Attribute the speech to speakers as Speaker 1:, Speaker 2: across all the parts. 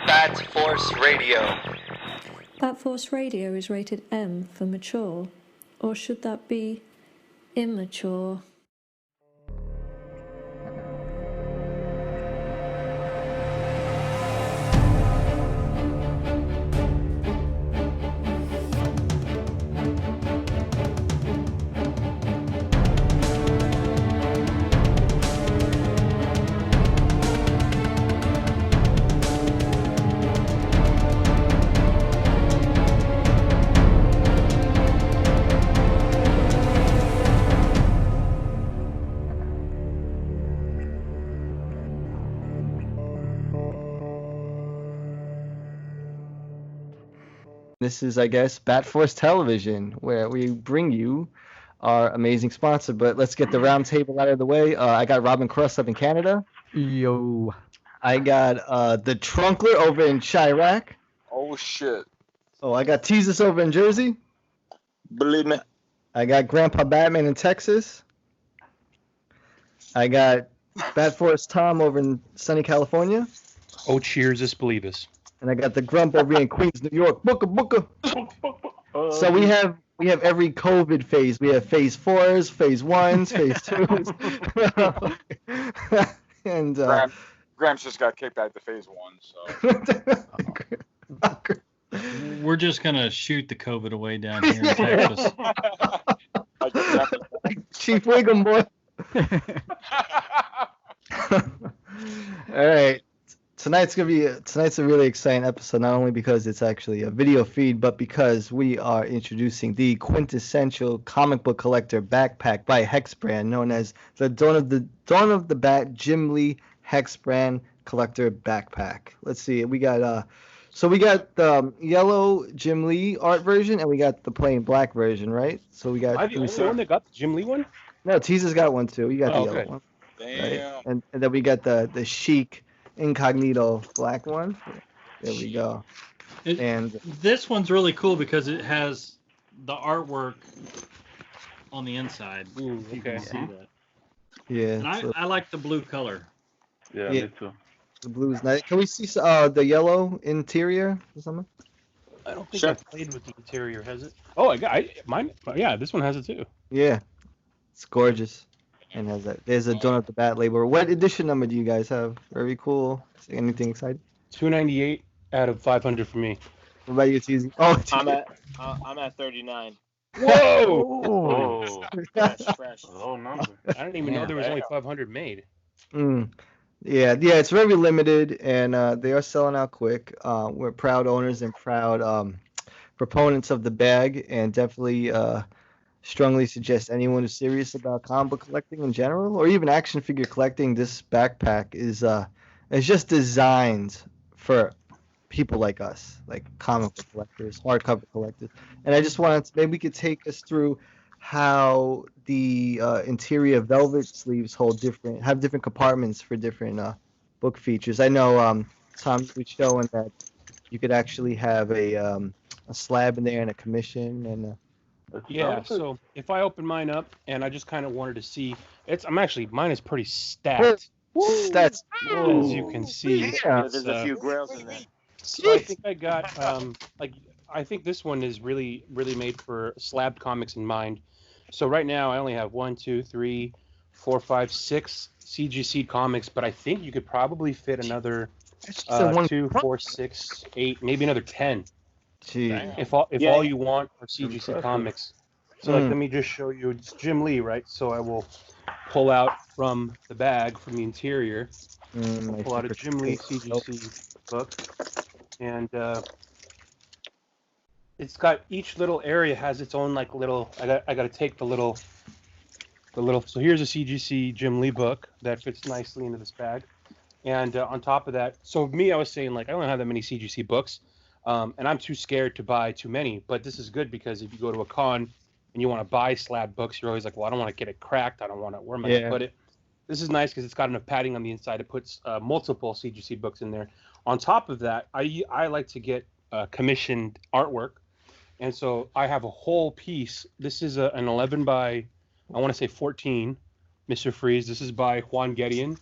Speaker 1: Bat Force Radio.
Speaker 2: Bat Force Radio is rated M for mature, or should that be immature?
Speaker 3: This is, I guess, Bat Force Television, where we bring you our amazing sponsor. But let's get the round table out of the way. I got Robin Cross up in Canada.
Speaker 4: Yo.
Speaker 3: I got the Trunkler over in Chirac.
Speaker 5: Oh, shit.
Speaker 3: Oh, I got Teasus over in Jersey.
Speaker 5: Believe me.
Speaker 3: I got Grandpa Batman in Texas. I got Bat Force Tom over in sunny California.
Speaker 6: Oh, cheers, us believe us.
Speaker 3: And I got the Grump over in Queens, New York. Booker. So we have every COVID phase. We have phase 4s, phase 1s, phase 2s. And
Speaker 5: Gramps just got kicked out to phase 1, so.
Speaker 7: We're just gonna shoot the COVID away down here in Texas.
Speaker 3: Chief Wiggum, boy. All right. Tonight's a really exciting episode, not only because it's actually a video feed, but because we are introducing the quintessential comic book collector backpack by HEX brand, known as the Dawn of the Bat Jim Lee HEX brand collector backpack. Let's see, we got the yellow Jim Lee art version, and we got the plain black version, right? So we got.
Speaker 6: Am I the only one that got the Jim Lee one?
Speaker 3: No, Teaser's got one too. You got the yellow one.
Speaker 5: Damn.
Speaker 3: Right? And then we got the chic incognito black one. There we go. And
Speaker 7: this one's really cool because it has the artwork on the inside.
Speaker 6: Ooh,
Speaker 7: you can see that.
Speaker 3: Yeah.
Speaker 7: And I like the blue color.
Speaker 8: Yeah, me too.
Speaker 3: The blue is nice. Can we see the yellow interior or something?
Speaker 6: I don't think I played with the interior, has it? Oh, I got mine. Yeah, this one has it too.
Speaker 3: Yeah. It's gorgeous. And has that. There's a Dawn of the Bat label. What edition number do you guys have? Very cool. Anything exciting?
Speaker 6: 298 out of 500 for me.
Speaker 3: What about you, Teasy? Oh,
Speaker 9: I'm at 39.
Speaker 6: Whoa!
Speaker 9: Fresh.
Speaker 8: Low number.
Speaker 6: I didn't even know there was only 500 made.
Speaker 3: Yeah, it's very limited, and they are selling out quick. We're proud owners and proud proponents of the bag, and definitely strongly suggest anyone who's serious about comic book collecting in general, or even action figure collecting. This backpack is just designed for people like us, like comic book collectors, hardcover collectors. And I just wanted to, maybe we could take us through how the interior velvet sleeves have different compartments for different book features. I know Tom was showing that you could actually have a slab in there and a commission and.
Speaker 6: Yeah, so if I open mine up and I just kind of wanted to see, mine is pretty stacked.
Speaker 3: Stats.
Speaker 6: As you can see.
Speaker 3: Yeah.
Speaker 9: There's a few grails in there.
Speaker 6: So I think I got, I think this one is really, really made for slab comics in mind. So right now I only have 1, 2, 3, 4, 5, 6 CGC comics, but I think you could probably fit another 2, 4, 6, 8, maybe another 10.
Speaker 3: Gee.
Speaker 6: If all you want are CGC comics. So let me just show you. It's Jim Lee, right? So I will pull out from the bag, from the interior. I'll pull out a Jim Lee CGC book, and it's got, each little area has its own like little. I got to take the little. So here's a CGC Jim Lee book that fits nicely into this bag, and on top of that, so me, I was saying like I don't have that many CGC books. And I'm too scared to buy too many, but this is good because if you go to a con and you want to buy slab books, you're always like, well, I don't want to get it cracked. I don't want to, where am I going to put it? This is nice because it's got enough padding on the inside. It puts multiple CGC books in there. On top of that, I like to get commissioned artwork. And so I have a whole piece. This is an 11 by, I want to say 14, Mr. Freeze. This is by Juan Gedeon.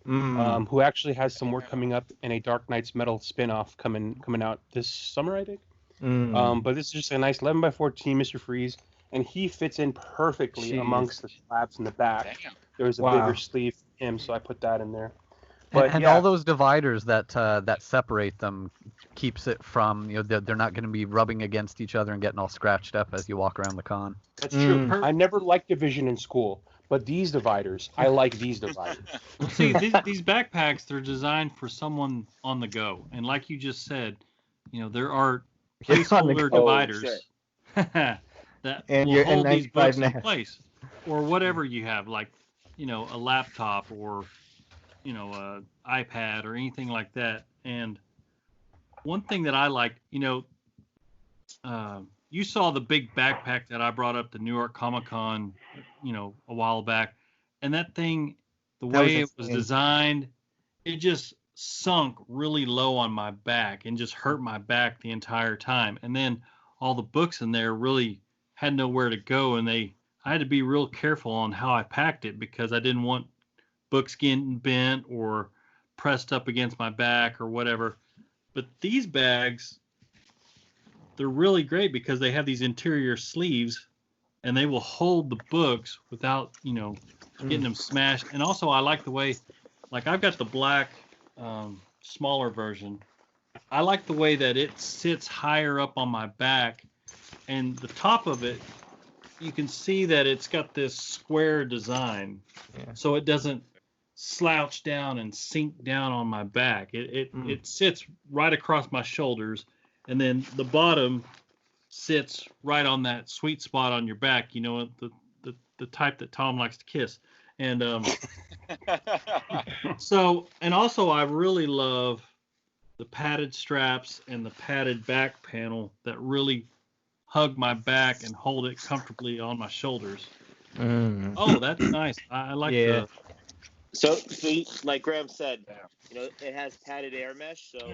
Speaker 6: who actually has some work coming up in a Dark Knight's Metal spin-off coming out this summer, I think. But this is just a nice 11 by 14 Mr. Freeze, and he fits in perfectly amongst the slabs in the back.
Speaker 1: Damn.
Speaker 6: There's a bigger sleeve for him, so I put that in there. But
Speaker 4: And all those dividers that separate them keeps it from, they're not going to be rubbing against each other and getting all scratched up as you walk around the con.
Speaker 6: That's true. I never liked division in school, but these dividers, I like these dividers.
Speaker 7: Well, see, these backpacks, they're designed for someone on the go. And like you just said, there are placeholder dividers that
Speaker 3: And
Speaker 7: will
Speaker 3: you're
Speaker 7: hold these books in
Speaker 3: N95
Speaker 7: place. Or whatever you have, like, a laptop or, a iPad or anything like that. And one thing that I like, you saw the big backpack that I brought up to New York Comic Con, a while back. And that thing, the way it was designed, it just sunk really low on my back and just hurt my back the entire time. And then all the books in there really had nowhere to go. And I had to be real careful on how I packed it because I didn't want books getting bent or pressed up against my back or whatever. But these bags, they're really great because they have these interior sleeves and they will hold the books without, getting them smashed. And also I like the way, like I've got the black smaller version. I like the way that it sits higher up on my back, and the top of it, you can see that it's got this square design, so it doesn't slouch down and sink down on my back. It sits right across my shoulders, and then the bottom sits right on that sweet spot on your back. The type that Tom likes to kiss. And and also I really love the padded straps and the padded back panel that really hug my back and hold it comfortably on my shoulders. Oh, that's nice. I like that.
Speaker 9: So like Graham said, it has padded air mesh, so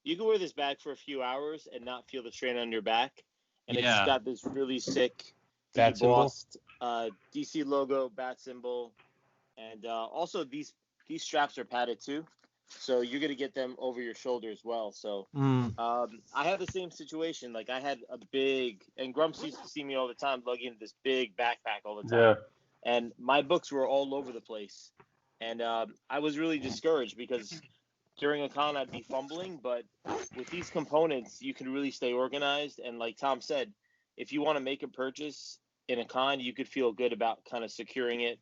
Speaker 9: you can wear this bag for a few hours and not feel the strain on your back. And it's got this really sick embossed DC logo, bat symbol, and also these straps are padded too, so you're gonna get them over your shoulder as well. So I had the same situation. Like I had a big, and Grumps used to see me all the time lugging this big backpack all the time, and my books were all over the place, and I was really discouraged because during a con I'd be fumbling, but with these components you can really stay organized. And like Tom said, if you want to make a purchase in a con, you could feel good about kind of securing it.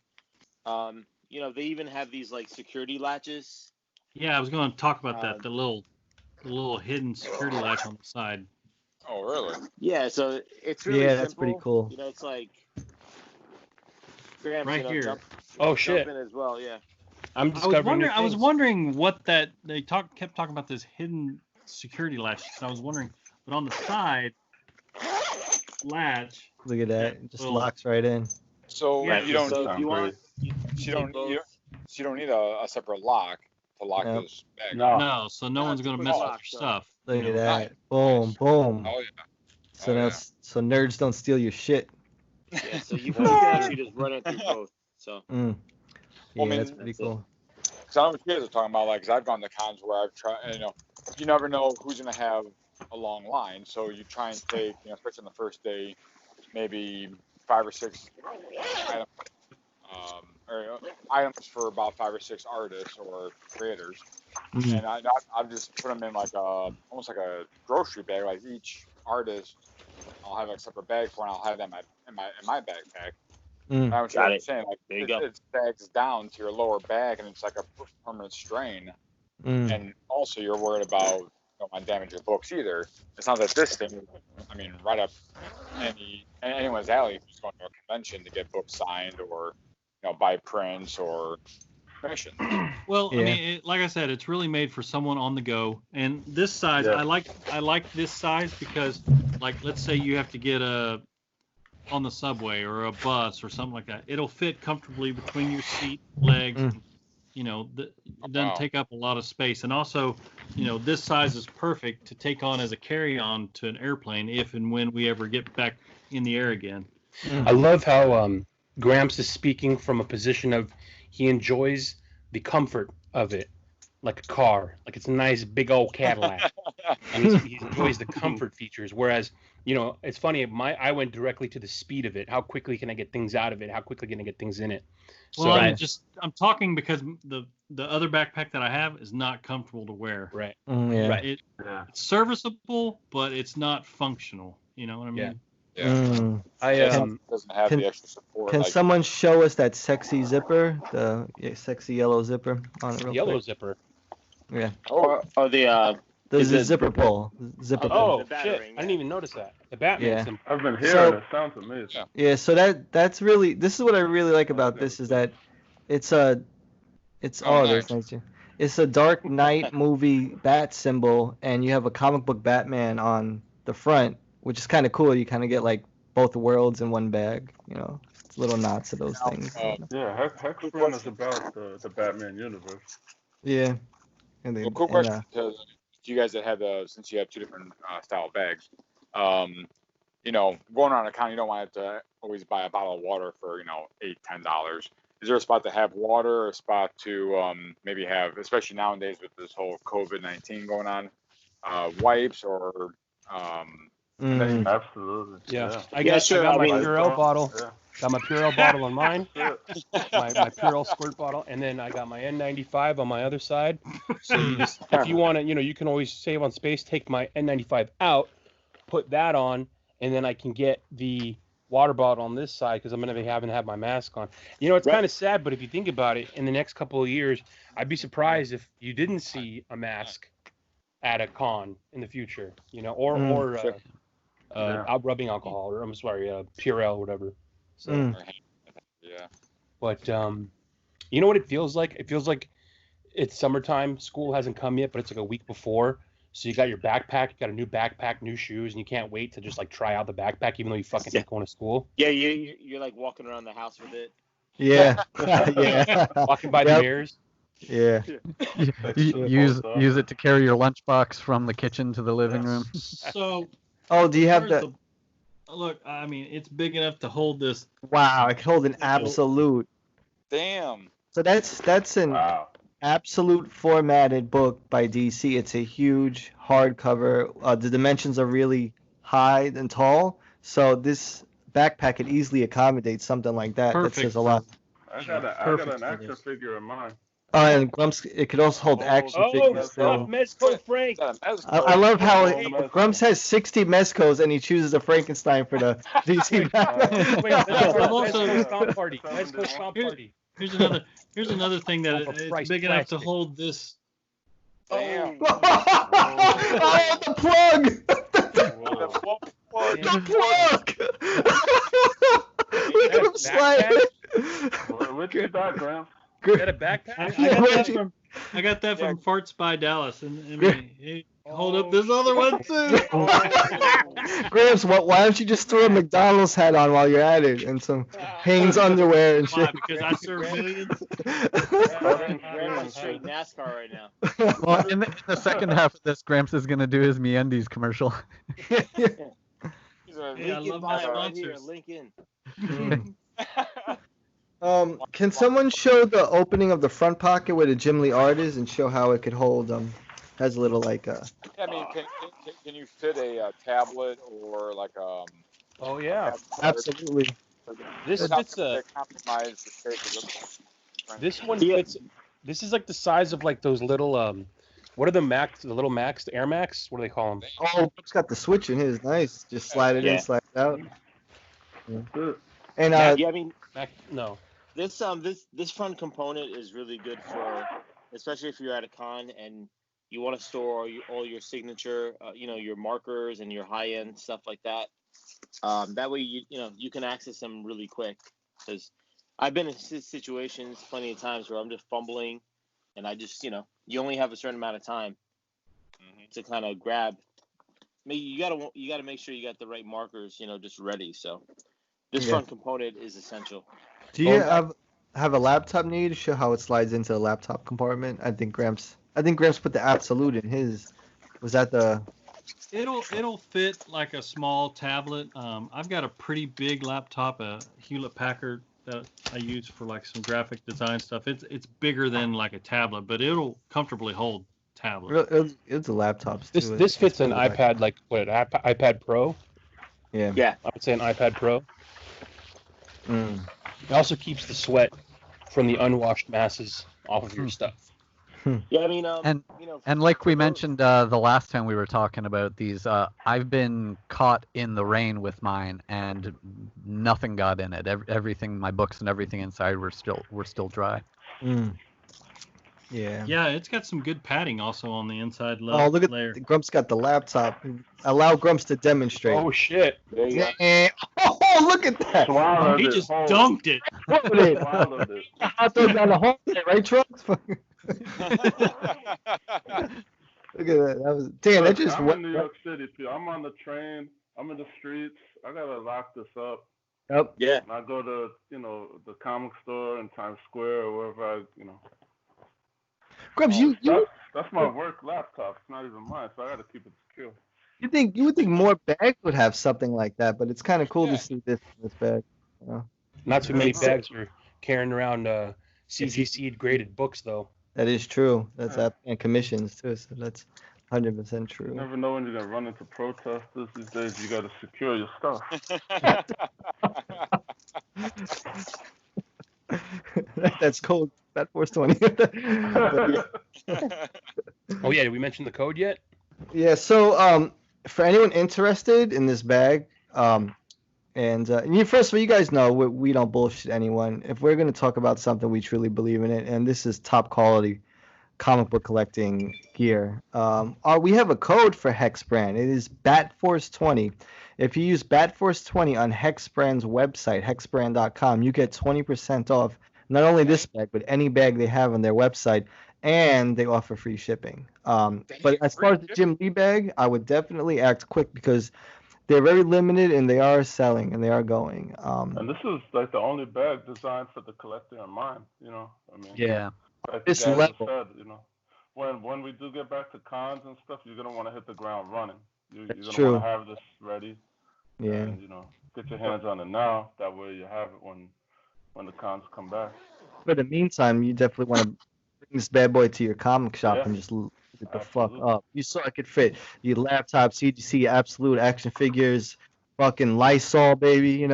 Speaker 9: They even have these like security latches.
Speaker 7: Yeah, I was going to talk about that. The little hidden security latch on the side.
Speaker 5: Oh, really?
Speaker 9: Yeah, so it's really simple.
Speaker 3: That's pretty cool.
Speaker 9: It's like Graham,
Speaker 7: right here.
Speaker 9: jump
Speaker 6: shit.
Speaker 9: in as well. Yeah.
Speaker 6: I'm discovering.
Speaker 7: I was wondering what that they kept talking about this hidden security latch. So I was wondering, but on the side latch.
Speaker 3: Look at that. It just locks right in.
Speaker 5: So you don't.
Speaker 9: So if you want, you
Speaker 5: don't need a separate lock to lock this bag.
Speaker 7: No, so no one's gonna mess with your stuff.
Speaker 3: Look at that. Boom, boom.
Speaker 5: Oh
Speaker 3: So
Speaker 5: yeah.
Speaker 3: so nerds don't steal your shit.
Speaker 9: Yeah, so you can actually just run it through both. So.
Speaker 3: Yeah, that's pretty cool.
Speaker 5: Because I know what you guys are talking about, like, 'cause I've gone to cons where I've tried, you never know who's going to have a long line, so you try and take, especially on the first day, maybe 5 or 6 items, items for about 5 or 6 artists or creators, and I've just put them in like almost like a grocery bag. Like each artist, I'll have a separate bag for, and I'll have them in my backpack. I was saying, like, there you go. It sags down to your lower back, and it's like a permanent strain. And also, you're worried about not damaging your books either. It sounds like this thing, right up anyone's alley who's going to a convention to get books signed or buy prints or commissions.
Speaker 7: Well, like I said, it's really made for someone on the go. And this size, I like this size because, like, let's say you have to get on the subway or a bus or something like that. It'll fit comfortably between your seat legs. It doesn't take up a lot of space. And also, this size is perfect to take on as a carry-on to an airplane if and when we ever get back in the air again.
Speaker 6: I love how Gramps is speaking from a position of he enjoys the comfort of it, like a car, like it's a nice big old Cadillac, and he enjoys the comfort features. Whereas, it's funny. I went directly to the speed of it. How quickly can I get things out of it? How quickly can I get things in it?
Speaker 7: Well, I'm talking because the other backpack that I have is not comfortable to wear.
Speaker 6: Right.
Speaker 7: Right. It's serviceable, but it's not functional. You know what I mean?
Speaker 5: Yeah. Doesn't have the extra support.
Speaker 3: Can someone show us that sexy zipper, the sexy yellow zipper on it real
Speaker 6: yellow
Speaker 3: quick?
Speaker 6: Zipper.
Speaker 3: Yeah.
Speaker 9: The
Speaker 3: the zipper pull. Zipper pull.
Speaker 6: Oh shit! I didn't even notice that. The Batman symbol.
Speaker 1: I've been hearing it. Sounds amazing.
Speaker 3: Yeah. So that's really, this is what I really like about this, is that it's a Dark Knight movie bat symbol, and you have a comic book Batman on the front, which is kind of cool. You kind of get like both worlds in one bag. It's little nods to those things.
Speaker 1: HEX Run is about the Batman universe.
Speaker 3: Yeah. And then,
Speaker 5: cool question, because you guys that have since you have two different style bags, going around a con, you don't want to always buy a bottle of water for $8-10. Is there a spot to have water, or a spot to maybe have, especially nowadays with this whole COVID-19 going on, wipes or
Speaker 1: Absolutely.
Speaker 6: Yeah. I got my Purell bottle. Yeah. Got my Purell bottle on mine. my Purell squirt bottle, and then I got my N95 on my other side. So if you want to, you can always save on space. Take my N95 out, put that on, and then I can get the water bottle on this side because I'm going to be having to have my mask on. It's kind of sad, but if you think about it, in the next couple of years, I'd be surprised if you didn't see a mask at a con in the future, out rubbing alcohol, or I'm sorry, Purell or whatever. So, But you know what it feels like? It feels like it's summertime. School hasn't come yet, but it's like a week before. So you got your backpack, you got a new backpack, new shoes, and you can't wait to just like try out the backpack, even though you fucking hate going to school.
Speaker 9: Yeah, you're like walking around the house with it.
Speaker 3: Yeah.
Speaker 6: Walking by the mirrors.
Speaker 3: Yeah.
Speaker 4: Use it to carry your lunchbox from the kitchen to the living room.
Speaker 7: So.
Speaker 3: Oh, do you have that?
Speaker 7: Look, I mean, it's big enough to hold this.
Speaker 3: Wow, it can hold an absolute.
Speaker 5: Damn.
Speaker 3: So that's an absolute formatted book by DC. It's a huge hardcover. The dimensions are really high and tall, so this backpack could easily accommodate something like that.
Speaker 7: Perfect.
Speaker 3: That says a lot.
Speaker 1: I got an action figure of mine.
Speaker 3: And Grumps, it could also hold action figures.
Speaker 6: Mezco Frank.
Speaker 3: I love how Grumps has 60 Mezcos and he chooses a Frankenstein for the DC Batman.
Speaker 6: Mezco Party. Mezco Stomp Party.
Speaker 7: Here's another thing that it's big enough to hold this.
Speaker 5: Damn.
Speaker 3: Oh, the plug! The plug! Look at him slide.
Speaker 1: What's your background?
Speaker 6: Is that a backpack?
Speaker 7: I got that from Farts by Dallas, and hold up this other one too.
Speaker 3: Gramps, why don't you just throw a McDonald's hat on while you're at it and some Hanes underwear and shit?
Speaker 7: Because I serve millions.
Speaker 9: Gramps straight NASCAR right now.
Speaker 4: Well, in the second half of this, Gramps is going to do his MeUndies commercial.
Speaker 5: I
Speaker 9: love my sponsors.
Speaker 3: Can someone show the opening of the front pocket where the Jim Lee art is and show how it could hold has a little like
Speaker 5: I mean, can you fit a tablet or like
Speaker 6: Oh yeah,
Speaker 3: absolutely.
Speaker 6: This fits This one fits. This is like the size of like those little what are the Max? The little Max, the Air Max? What do they call them?
Speaker 3: Oh, it's got the switch in his. Nice. Just slide it in, slide it out. Yeah. And
Speaker 9: I mean,
Speaker 6: no.
Speaker 9: This front component is really good for, especially if you're at a con and you want to store all your signature, your markers and your high end stuff like that. That way you can access them really quick. Because I've been in situations plenty of times where I'm just fumbling, and I just you only have a certain amount of time to kind of grab. You gotta make sure you got the right markers, just ready. So this front component is essential.
Speaker 3: Do you have a laptop need to show how it slides into the laptop compartment? I think Gramps put the absolute in his. Was that the?
Speaker 7: It'll fit like a small tablet. I've got a pretty big laptop, a Hewlett Packard that I use for like some graphic design stuff. It's bigger than like a tablet, but it'll comfortably hold tablet.
Speaker 3: It's a laptops
Speaker 6: This
Speaker 3: too.
Speaker 6: this fits an
Speaker 3: pretty
Speaker 6: iPad, like what, iPad Pro?
Speaker 3: Yeah.
Speaker 9: Yeah.
Speaker 6: I would say an iPad Pro.
Speaker 3: Mm.
Speaker 6: It also keeps the sweat from the unwashed masses off of your stuff.
Speaker 9: Yeah, I mean,
Speaker 4: And
Speaker 9: you know,
Speaker 4: And like we
Speaker 9: for those-
Speaker 4: mentioned the last time we were talking about these, I've been caught in the rain with mine, and nothing got in it. Everything, my books and everything inside were still dry.
Speaker 3: Mm. Yeah.
Speaker 7: Yeah, it's got some good padding also on the inside
Speaker 3: Oh, look at
Speaker 7: layer.
Speaker 3: Grumps got the laptop. Allow Grumps to demonstrate.
Speaker 6: Oh shit!
Speaker 9: there you go.
Speaker 3: Oh, look at that.
Speaker 1: Swallowed
Speaker 7: He
Speaker 1: it
Speaker 7: just
Speaker 1: whole.
Speaker 7: dunked it.
Speaker 3: Look at it.
Speaker 1: Swallowed it.
Speaker 3: Hot dog down the hall, right, Trunks? Look at that. That was damn. That
Speaker 1: Look,
Speaker 3: just
Speaker 1: I'm
Speaker 3: went.
Speaker 1: in New York City too. I'm on the train. I'm in the streets. I gotta lock this up.
Speaker 3: Yep.
Speaker 9: Yeah.
Speaker 1: And I go to the comic store in Times Square or wherever
Speaker 3: Grumps, you
Speaker 1: that's my work laptop. It's not even mine, so I gotta keep it secure.
Speaker 3: you would think more bags would have something like that, but it's kind of cool
Speaker 5: Yeah.
Speaker 3: to see this bag. You know?
Speaker 6: Not too many
Speaker 1: Yeah.
Speaker 6: bags are carrying around CGC graded books though.
Speaker 3: That is true. That's up and commissions too, so that's 100%
Speaker 1: You
Speaker 3: true.
Speaker 1: never know when you're gonna run into protesters these days. You gotta secure your stuff.
Speaker 3: That's cold. That 420.
Speaker 6: Oh yeah, did we mention the code yet?
Speaker 3: Yeah, so for anyone interested in this bag, first of all, you guys know we don't bullshit anyone. If we're gonna talk about something, we truly believe in it, and this is top quality comic book collecting gear. We have a code for Hex Brand. It is BatForce20. If you use BatForce20 on Hex Brand's website, hexbrand.com, you get 20% off not only this bag, but any bag they have on their website, and they offer free shipping. But as far as the Jim Lee bag, I would definitely act quick because they're very limited and they are selling and they are going.
Speaker 1: And this is like the only bag designed for the collector in mind. I mean.
Speaker 4: Yeah.
Speaker 1: Like
Speaker 3: This
Speaker 1: the guys
Speaker 3: level.
Speaker 1: have said, when we do get back to cons and stuff, you're gonna want to hit the ground running. You're gonna
Speaker 3: true.
Speaker 1: want to have this ready.
Speaker 3: Yeah.
Speaker 1: And, get your hands on it now. That way you have it when the cons come back.
Speaker 3: But in the meantime, you definitely want to bring this bad boy to your comic shop
Speaker 1: Yeah.
Speaker 3: and just look it the
Speaker 1: Absolutely.
Speaker 3: fuck up. You saw it could fit your laptop, CGC, Absolute action figures, fucking Lysol, baby,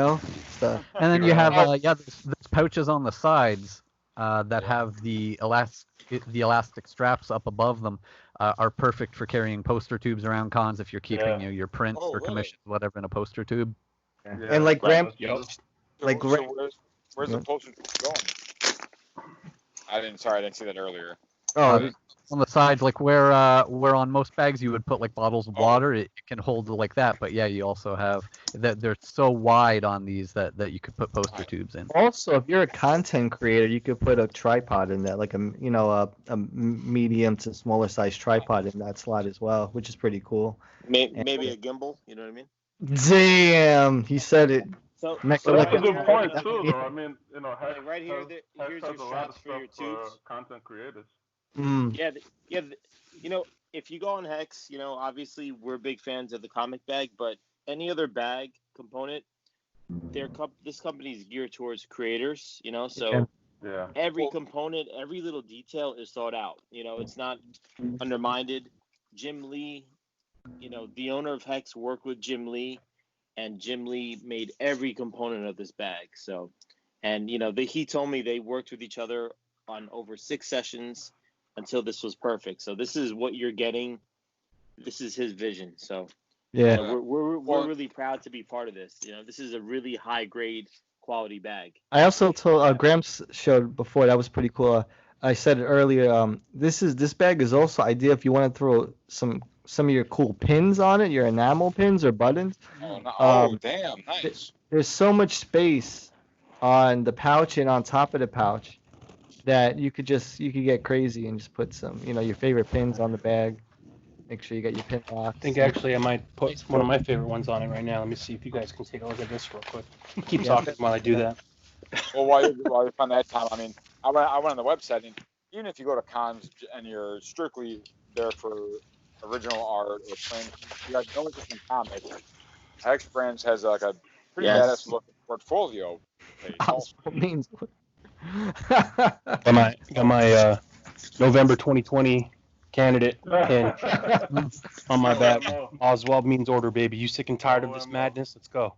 Speaker 3: stuff.
Speaker 4: And then you have there's pouches on the sides that have the elastic straps up above them. Are perfect for carrying poster tubes around cons if you're keeping your prints
Speaker 9: Oh,
Speaker 4: or
Speaker 9: really?
Speaker 4: commissions, whatever, in a poster tube.
Speaker 1: Yeah.
Speaker 3: And like Graham,
Speaker 6: Yep.
Speaker 3: Like
Speaker 5: so where's
Speaker 3: Yeah.
Speaker 5: the poster going? I didn't see that earlier.
Speaker 3: oh,
Speaker 4: On the sides, like where on most bags you would put like bottles of water, it can hold like that. But yeah, you also have that they're so wide on these that you could put poster tubes in.
Speaker 3: also, if you're a content creator, you could put a tripod in that, like a medium to smaller size tripod in that slot as well, which is pretty cool.
Speaker 9: Maybe a gimbal. You know what I mean?
Speaker 3: Damn, he said it.
Speaker 9: So,
Speaker 3: Mecha
Speaker 1: So that's a
Speaker 3: like
Speaker 1: good point too, though. I mean,
Speaker 9: Like right here,
Speaker 1: Hex
Speaker 9: here's
Speaker 1: has
Speaker 9: your
Speaker 1: a lot
Speaker 9: straps
Speaker 1: of
Speaker 9: for your
Speaker 1: stuff for
Speaker 9: tubes.
Speaker 1: content creators.
Speaker 9: Yeah, if you go on Hex, obviously we're big fans of the comic bag, but any other bag component, this company is geared towards creators, so
Speaker 1: Yeah.
Speaker 9: every component, every little detail is thought out. It's not undermined. Jim Lee, the owner of Hex worked with Jim Lee, and Jim Lee made every component of this bag. So, and he told me they worked with each other on over 6 sessions until this was perfect. So this is what you're getting. This is his vision. So
Speaker 3: yeah.
Speaker 9: we're really proud to be part of this. This is a really high grade quality bag.
Speaker 3: I also told Gramps showed before, that was pretty cool. I said it earlier. This bag is also ideal if you want to throw some of your cool pins on it, your enamel pins or buttons.
Speaker 5: Damn, nice.
Speaker 3: There's so much space on the pouch and on top of the pouch that you could get crazy and just put some, your favorite pins on the bag. Make sure you got your pin locks.
Speaker 6: I think actually I might put one of my favorite ones on it right now. Let me see if you guys can take a look at this real quick. Keep talking while I do that.
Speaker 5: Well, while you're on that time, I mean, I went on the website, and even if you go to cons and you're strictly there for original art or print, you got no interest in comics. Hex Brands has like a pretty badass looking portfolio
Speaker 6: Oswald means. got my November 2020 candidate pin on my back. Oswald means order, baby. You sick and tired of this madness? Let's go.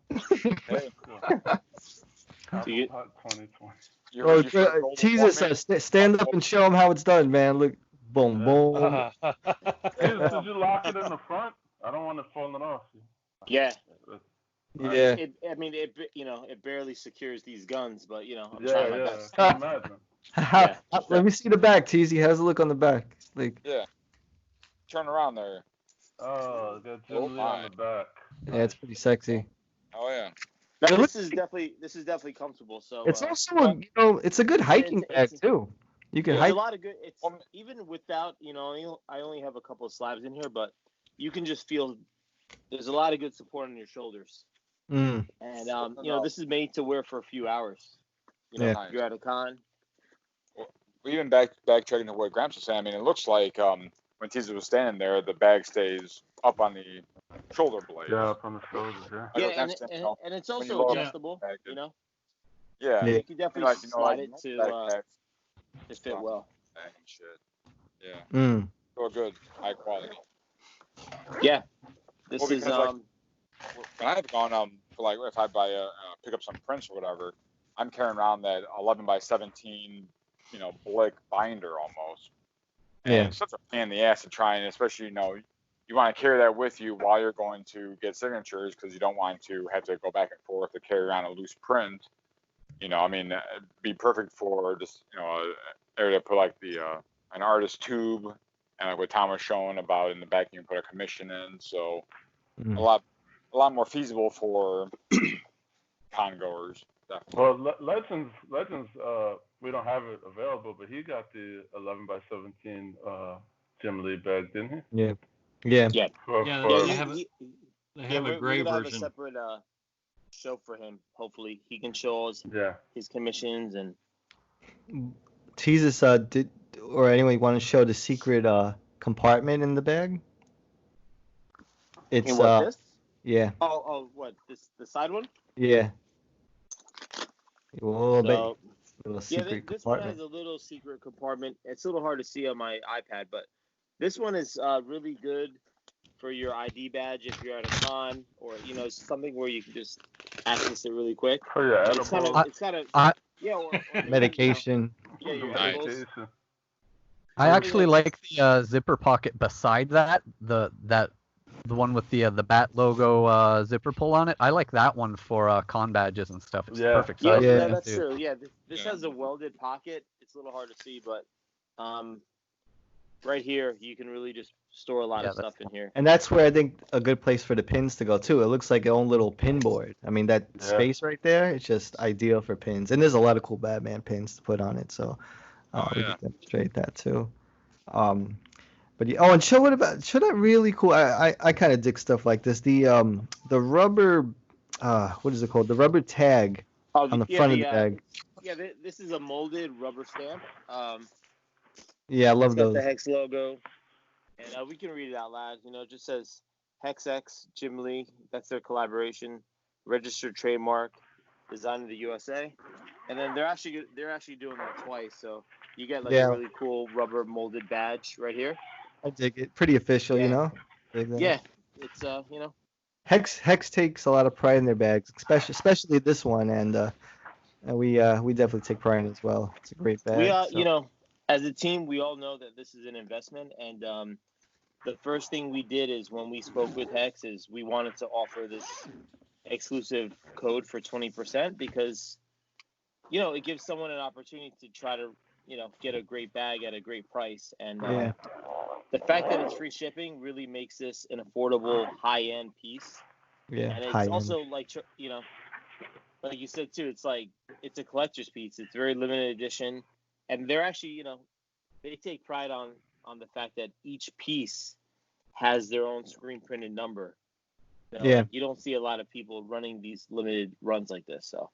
Speaker 3: Tease us. Stand up and show them how it's done, man. Look, boom, boom.
Speaker 1: Did you lock it in the front? I don't want it falling off.
Speaker 9: Yeah.
Speaker 3: Yeah.
Speaker 9: It barely secures these guns, but I'm
Speaker 1: trying my best. I can imagine.
Speaker 3: Let me see the back, Teasy. How's it look on the back?
Speaker 5: Yeah. Turn around there.
Speaker 1: Oh, got Jim Lee on the back.
Speaker 3: Yeah, it's pretty sexy.
Speaker 5: Oh yeah.
Speaker 9: No, this is definitely comfortable. So
Speaker 3: it's also it's a good hiking bag too. You can hike.
Speaker 9: There's a lot of good. It's even without I only have a couple of slabs in here, but you can just feel there's a lot of good support on your shoulders.
Speaker 3: Mm.
Speaker 9: And this is made to wear for a few hours. If you're at a con.
Speaker 5: Well, even backtracking to what Gramps was saying, I mean, it looks like when Teaser was standing there, the bag stays up on the shoulder blade.
Speaker 1: Yeah, up on the shoulders.
Speaker 9: Yeah, and it's also adjustable.
Speaker 5: Yeah.
Speaker 9: You can definitely slide it to fit well.
Speaker 5: And shit. Yeah.
Speaker 3: Mm.
Speaker 5: So good, high quality.
Speaker 9: Yeah. This is
Speaker 5: when I've gone for if I buy pick up some prints or whatever, I'm carrying around that 11 by 17 Blick binder almost. And it's such a pain in the ass to try, and especially you want to carry that with you while you're going to get signatures because you don't want to have to go back and forth to carry around a loose print. It'd be perfect for just an area to put an artist tube, and what Tom was showing about in the back you can put a commission in. So a lot more feasible for con goers. Definitely.
Speaker 1: Well, Legends, we don't have it available, but he got the 11 by 17 Jim Lee bag, didn't he?
Speaker 3: Yeah. Yeah.
Speaker 9: Yeah.
Speaker 7: They have a gray
Speaker 9: version. Have a separate show for him. Hopefully, he can show us his commissions and.
Speaker 3: Jesus, did or anyone want to show the secret compartment in the bag? It's
Speaker 9: this?
Speaker 3: Yeah.
Speaker 9: Oh, what the side one?
Speaker 3: Yeah. Little
Speaker 9: secret this one has a little secret compartment. It's a little hard to see on my iPad, but this one is really good for your ID badge if you're at a con or something where you can just access it really quick.
Speaker 1: Oh yeah,
Speaker 9: it's kind of or
Speaker 3: medication.
Speaker 9: Your
Speaker 1: medication.
Speaker 4: I actually like the zipper pocket beside that, the one with the bat logo zipper pull on it. I like that one for con badges and stuff. It's perfect size.
Speaker 9: Yeah, that's true. Yeah, this has a welded pocket. It's a little hard to see, but right here you can really just store a lot of stuff in here.
Speaker 3: And that's where I think a good place for the pins to go too. It looks like its own little pin board. I mean, that space right there, it's just ideal for pins. And there's a lot of cool Batman pins to put on it, so we can demonstrate that too. But and show that really cool. I kind of dig stuff like this. The rubber, what is it called? The rubber tag on the front of the bag.
Speaker 9: Yeah, this is a molded rubber stamp.
Speaker 3: Yeah, I love those.
Speaker 9: The HEX logo, and we can read it out loud. It just says HEX Jim Lee. That's their collaboration, registered trademark, designed in the USA. And then they're actually doing that twice, so you get a really cool rubber molded badge right here.
Speaker 3: I dig it. Pretty official,
Speaker 9: Yeah, it's
Speaker 3: HEX takes a lot of pride in their bags, especially this one, and we definitely take pride in it as well. It's a great bag.
Speaker 9: We as a team, we all know that this is an investment, and the first thing we did is when we spoke with HEX is we wanted to offer this exclusive code for 20% because it gives someone an opportunity to try to get a great bag at a great price, and the fact that it's free shipping really makes this an affordable high-end piece.
Speaker 3: Yeah,
Speaker 9: and it's also like you said too, it's a collector's piece. It's very limited edition, and they're actually they take pride on the fact that each piece has their own screen printed number. You don't see a lot of people running these limited runs like this. So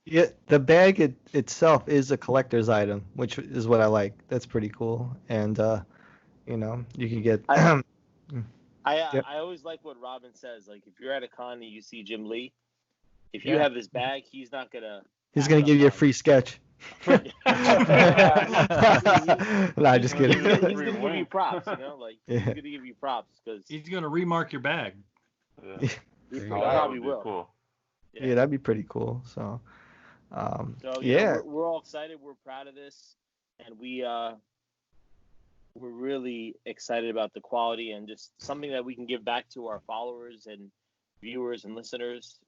Speaker 3: the bag itself is a collector's item, which is what I like. That's pretty cool, and you can get.
Speaker 9: I always like what Robin says. Like if you're at a con and you see Jim Lee, if you have this bag, he's not gonna
Speaker 3: He's gonna give you a free sketch. Nah, just kidding.
Speaker 9: He's gonna give you props, you know, like he's gonna give you props because
Speaker 7: he's gonna remark your bag.
Speaker 1: Yeah.
Speaker 9: He probably will.
Speaker 1: Cool.
Speaker 3: Yeah, that'd be pretty cool. So,
Speaker 9: yeah, we're all excited. We're proud of this, and we're really excited about the quality and just something that we can give back to our followers and viewers and listeners.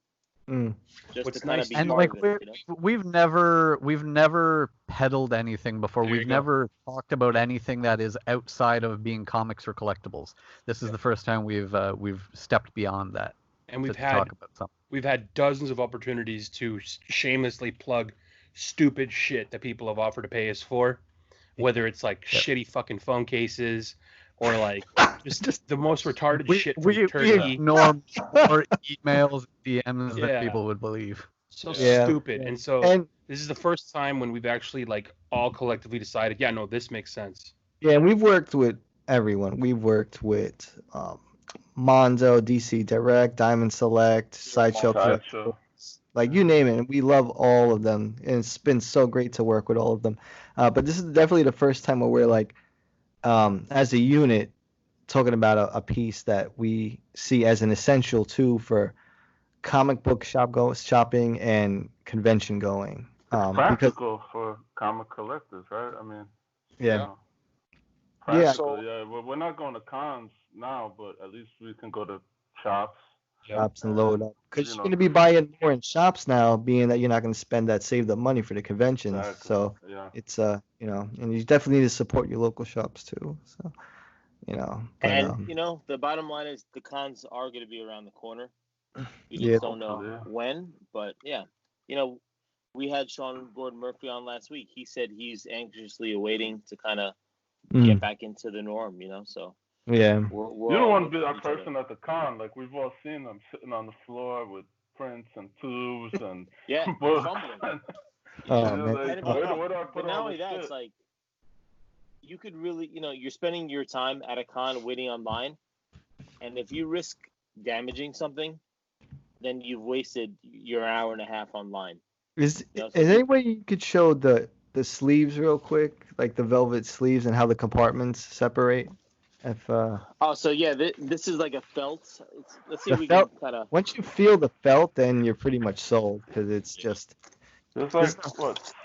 Speaker 9: Just
Speaker 6: What's
Speaker 9: to kind
Speaker 6: nice
Speaker 9: of be
Speaker 4: And
Speaker 9: part
Speaker 4: like
Speaker 9: of it, you know?
Speaker 4: we've never peddled anything before. We've never talked about anything that is outside of being comics or collectibles. This is the first time we've stepped beyond that.
Speaker 6: And
Speaker 4: to talk about something.
Speaker 6: We've had dozens of opportunities to shamelessly plug stupid shit that people have offered to pay us for, whether it's like shitty fucking phone cases or like just the most retarded shit from Turkey.
Speaker 4: We ignore more emails, DMs than people would believe.
Speaker 6: So stupid. And so this is the first time when we've actually like all collectively decided, yeah, no, this makes sense.
Speaker 3: Yeah, and we've worked with everyone. We've worked with Monzo, DC Direct, Diamond Select, Sideshow, like you name it. We love all of them, and it's been so great to work with all of them. But this is definitely the first time where we're like, as a unit, talking about a piece that we see as an essential too for comic book shopping and convention going.
Speaker 1: Practical for comic collectors, right? I mean, practical. Yeah, we're not going to cons now, but at least we can go to shops.
Speaker 3: And load up, because you're going to be buying more in shops now, being that you're not going to spend that saved up money for the conventions.
Speaker 1: Exactly.
Speaker 3: So it's and you definitely need to support your local shops too. So
Speaker 9: the bottom line is the cons are going to be around the corner. We just don't know when, but we had Sean Gordon Murphy on last week. He said he's anxiously awaiting to kind of get back into the norm. So.
Speaker 3: Yeah.
Speaker 1: You don't want to be that person at the con. Like, we've all seen them sitting on the floor with prints and tubes and books.
Speaker 9: But not only that, it's like you could really, you're spending your time at a con waiting online, and if you risk damaging something, then you've wasted your hour and a half online.
Speaker 3: Is there any way you could show the sleeves real quick, like the velvet sleeves and how the compartments separate?
Speaker 9: This is like a felt. Let's see if we can kind of.
Speaker 3: Once you feel the felt, then you're pretty much sold, because it's just.
Speaker 1: There's like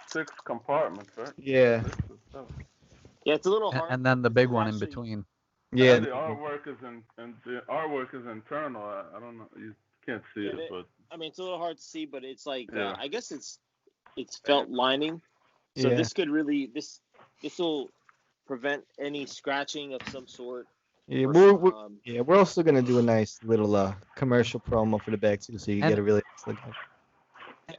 Speaker 1: 6 compartments, right?
Speaker 3: Yeah.
Speaker 9: Yeah, it's a little hard.
Speaker 4: And then the big one in between.
Speaker 1: Yeah. The artwork is internal. I don't know. You can't see it, but.
Speaker 9: I mean, it's a little hard to see, but it's like I guess it's felt lining. So this could really this will prevent any scratching of some sort.
Speaker 3: Yeah, we're also gonna do a nice little commercial promo for the bag too, so you get a really nice look at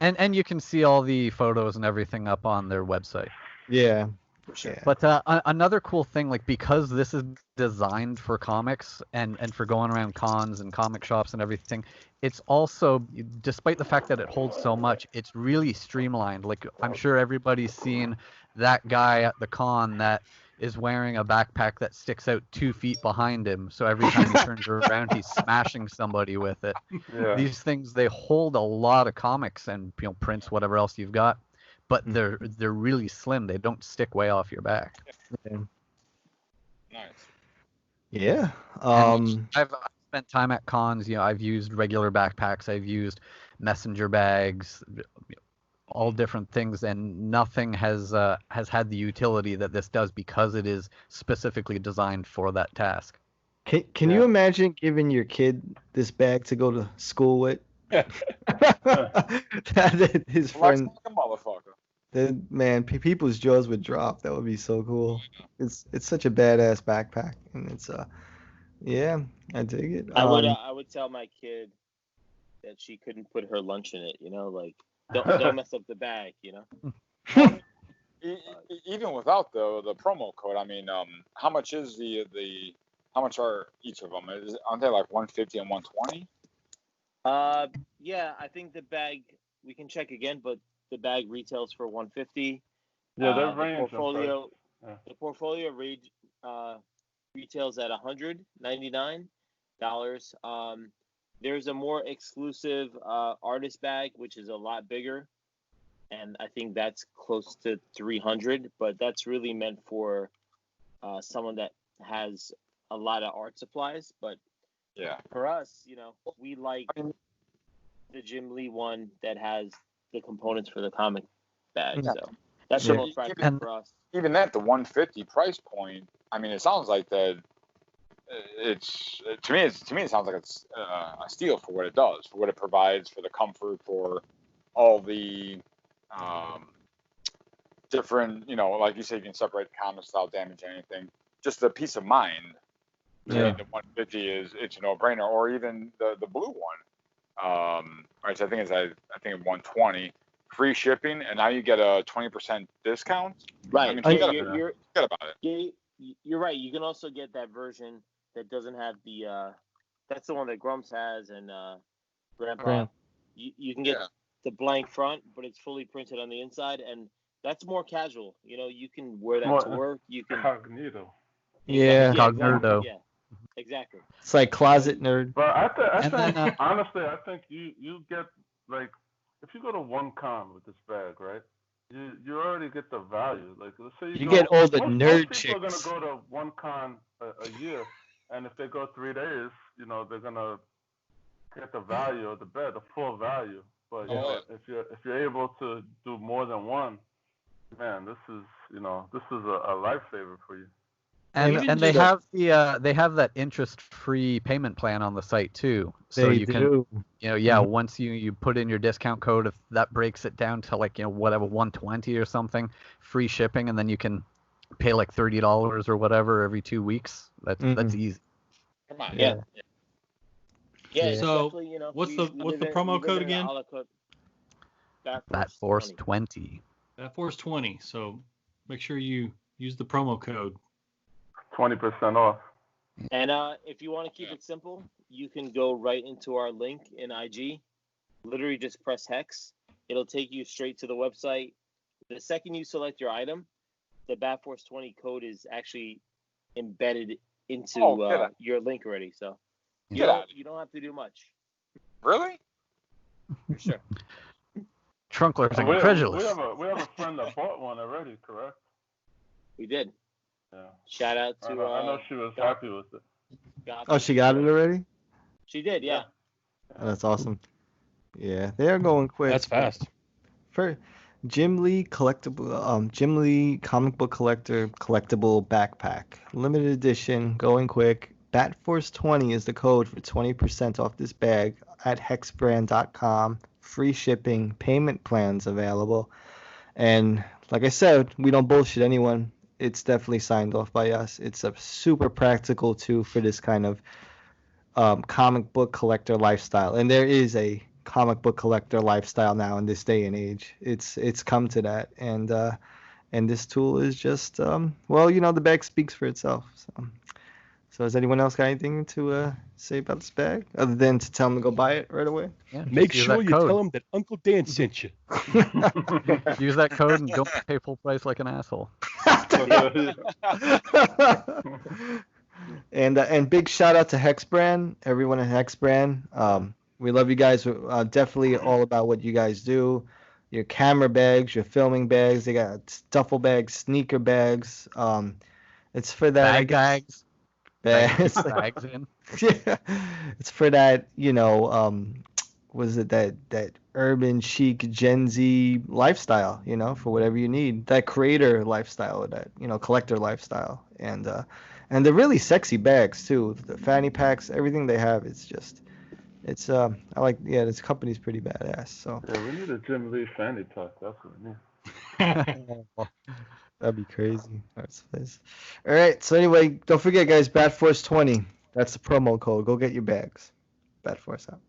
Speaker 3: it.
Speaker 4: And you can see all the photos and everything up on their website.
Speaker 3: Yeah.
Speaker 4: Sure. But another cool thing, like, because this is designed for comics and for going around cons and comic shops and everything, it's also, despite the fact that it holds so much, it's really streamlined. Like, I'm sure everybody's seen that guy at the con that is wearing a backpack that sticks out 2 feet behind him, so every time he turns around he's smashing somebody with it. These things, they hold a lot of comics and prints, whatever else you've got, but they're really slim. They don't stick way off your back.
Speaker 5: Nice.
Speaker 3: Yeah.
Speaker 4: I've spent time at cons. I've used regular backpacks, I've used messenger bags, all different things, and nothing has had the utility that this does, because it is specifically designed for that task.
Speaker 3: Can you imagine giving your kid this bag to go to school with? His friend, man, people's jaws would drop. That would be so cool. It's such a badass backpack, and it's I dig it.
Speaker 9: I would tell my kid that she couldn't put her lunch in it. Like. Don't mess up the bag,
Speaker 5: Even without the promo code, I mean, how much is how much are each of them? Aren't they like 150 and 120?
Speaker 9: Yeah, I think the bag, we can check again, but the bag retails for 150.
Speaker 1: Yeah, they're range.
Speaker 9: The portfolio retails at $199. There's a more exclusive artist bag, which is a lot bigger. and I think that's close to 300. But that's really meant for someone that has a lot of art supplies. But
Speaker 5: Yeah.
Speaker 9: for us, we like the Jim Lee one that has the components for the comic bag.
Speaker 5: Yeah.
Speaker 9: So that's the most practical for us.
Speaker 5: Even at the 150 price point, I mean, it sounds like that. It's to me. It sounds like it's a steal for what it does, for what it provides, for the comfort, for all the different. Like you say, you can separate the comics without damaging anything. Just the peace of mind.
Speaker 3: Yeah.
Speaker 5: The 150 it's a no-brainer, or even the blue one. Right. So I think it's 120 free shipping, and now you get a 20% discount.
Speaker 9: Right.
Speaker 5: I mean,
Speaker 9: forget
Speaker 5: about it.
Speaker 9: You're right. You can also get that version that doesn't have the. That's the one that Grumps has and Grandpa. You can get the blank front, but it's fully printed on the inside, and that's more casual. You can wear that to work. You can.
Speaker 1: Cognito.
Speaker 3: Yeah.
Speaker 4: Cognito.
Speaker 9: Yeah. Exactly.
Speaker 3: It's like closet nerd.
Speaker 1: But I think
Speaker 4: then,
Speaker 1: honestly, I think you get like if you go to one con with this bag, right? You already get the value. Like let's say
Speaker 3: You get all the nerd
Speaker 1: most people
Speaker 3: chicks.
Speaker 1: are gonna go to one con a year, and if they go 3 days, they're gonna get the value of the bed, the full value. But if you're able to do more than one, man, this is a lifesaver for you.
Speaker 4: And they have they have that interest-free payment plan on the site too. So
Speaker 3: They
Speaker 4: you
Speaker 3: do.
Speaker 4: can once you put in your discount code, if that breaks it down to like whatever 120 or something, free shipping, and then you can pay like $30 or whatever every 2 weeks. That's easy.
Speaker 5: Come on.
Speaker 9: Yeah. Yeah.
Speaker 7: So
Speaker 9: definitely,
Speaker 7: what's the promo code again?
Speaker 4: Bat Force 20.
Speaker 7: Bat Force 20. So make sure you use the promo code.
Speaker 1: 20% off.
Speaker 9: And if you want to keep it simple, you can go right into our link in IG. Literally just press HEX. It'll take you straight to the website. The second you select your item, the Bat Force 20 code is actually embedded into your link already. So you don't have to do much.
Speaker 5: Really?
Speaker 9: For sure.
Speaker 4: Trunkler's incredulous.
Speaker 1: We have a friend that bought one already, correct?
Speaker 9: We did.
Speaker 1: Yeah.
Speaker 9: Shout out to.
Speaker 1: I know she was happy with it.
Speaker 3: Oh, she got it already?
Speaker 9: She did, yeah.
Speaker 3: Oh, that's awesome. Yeah, they are going quick.
Speaker 6: That's fast.
Speaker 3: For Jim Lee collectible, Jim Lee comic book collectible backpack, limited edition, going quick. Bat Force 20 is the code for 20% off this bag at hexbrand.com. Free shipping, payment plans available, and like I said, we don't bullshit anyone. It's definitely signed off by us. It's a super practical too for this kind of comic book collector lifestyle, and there is a comic book collector lifestyle now in this day and age. It's come to that, and this tool is just the bag speaks for itself. So has anyone else got anything to say about this bag other than to tell them to go buy it right away?
Speaker 4: Yeah,
Speaker 6: make sure you tell them that Uncle Dan sent you.
Speaker 4: Use that code and don't pay full price like an asshole.
Speaker 3: And big shout out to Hex Brand, everyone at Hex Brand. We love you guys. Definitely all about what you guys do. Your camera bags, your filming bags. They got duffel bags, sneaker bags. It's for that.
Speaker 4: Bags.
Speaker 3: Bags in. Yeah, it's for that. Was it that urban chic Gen Z lifestyle? For whatever you need, that creator lifestyle, or that collector lifestyle, and the really sexy bags too. The fanny packs, everything they have. It's I like. Yeah, this company's pretty badass. So
Speaker 1: yeah, we need a Jim Lee fanny pack. That's what we need.
Speaker 3: That'd be crazy. All right. So anyway, don't forget, guys. Bat Force 20. That's the promo code. Go get your bags. Bat Force out.